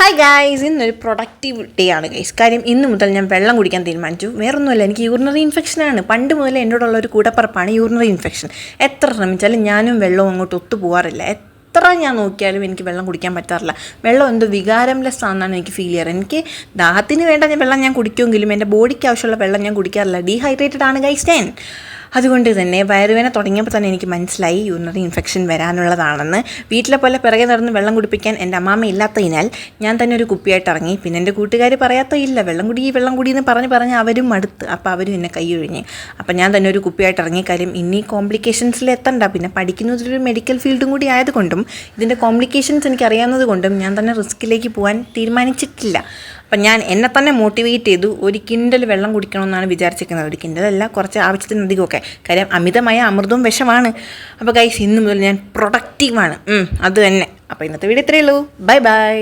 Hi guys, ഇന്നൊരു productive day ആണ് guys. കാര്യം ഇന്ന് മുതൽ ഞാൻ വെള്ളം കുടിക്കാൻ തീരുമാനിച്ചു. വേറൊന്നുമല്ല, എനിക്ക് യൂറിനറി ഇൻഫെക്ഷനാണ്. പണ്ട് മുതലേ എന്നോടുള്ള ഒരു കൂടപ്പറപ്പാണ് യൂറിനറി ഇൻഫെക്ഷൻ. എത്ര ശ്രമിച്ചാലും ഞാനും വെള്ളവും അങ്ങോട്ട് ഒത്തു പോകാറില്ല. എത്ര ഞാൻ നോക്കിയാലും എനിക്ക് വെള്ളം കുടിക്കാൻ പറ്റാറില്ല. വെള്ളം എന്തോ വികാരംലെസ് ആണെന്നാണ് എനിക്ക് ഫീൽ ചെയ്യാറ്. എനിക്ക് ദാഹത്തിന് വേണ്ട വെള്ളം ഞാൻ കുടിക്കുമെങ്കിലും എൻ്റെ ബോഡിക്ക് ആവശ്യമുള്ള വെള്ളം ഞാൻ കുടിക്കാറില്ല. ഡീഹൈഡ്രേറ്റഡ് ആണ് ഗൈസ് ഞാൻ. അതുകൊണ്ട് തന്നെ വയറുവേദന തുടങ്ങിയപ്പോൾ തന്നെ എനിക്ക് മനസ്സിലായി യൂറിനറി ഇൻഫെക്ഷൻ വരാനുള്ളതാണെന്ന്. വീട്ടിലെ പോലെ പിറകെ നടന്ന് വെള്ളം കുടിപ്പിക്കാൻ എൻ്റെ അമ്മാമ്മ ഇല്ലാത്തതിനാൽ ഞാൻ തന്നെ ഒരു കുപ്പിയായിട്ട് ഇറങ്ങി. പിന്നെ എൻ്റെ കൂട്ടുകാർ പറയാത്തയില്ല, വെള്ളം കുടി എന്ന് പറഞ്ഞ് അവരും മടുത്ത്. അപ്പോൾ അവരും എന്നെ കൈ ഒഴിഞ്ഞ്. അപ്പോൾ ഞാൻ തന്നെ ഒരു കുപ്പിയായിട്ട് ഇറങ്ങി. കാര്യം ഇനി കോംപ്ലിക്കേഷൻസിൽ എത്തണ്ട. പിന്നെ പഠിക്കുന്നതൊരു മെഡിക്കൽ ഫീൽഡും കൂടി ആയതുകൊണ്ടും ഇതിൻ്റെ കോംപ്ലിക്കേഷൻസ് എനിക്ക് അറിയാവുന്നത് കൊണ്ടും ഞാൻ തന്നെ റിസ്ക്കിലേക്ക് പോകാൻ തീരുമാനിച്ചിട്ടില്ല. അപ്പം ഞാൻ എന്നെ തന്നെ മോട്ടിവേറ്റ് ചെയ്തു. ഒരു കിൻഡൽ വെള്ളം കുടിക്കണമെന്നാണ് വിചാരിച്ചിരിക്കുന്നത്. ഒരു കിൻഡലല്ല, കുറച്ച് ആവശ്യത്തിനധികമൊക്കെ. കാര്യം അമിതമായ അമൃതവും വിഷമാണ്. അപ്പോൾ ഗൈസ്, ഇന്ന് മുതൽ ഞാൻ പ്രൊഡക്റ്റീവാണ്. അത് തന്നെ. അപ്പോൾ ഇന്നത്തെ വീഡിയോ ഇത്രയേ ഉള്ളൂ. Bye bye.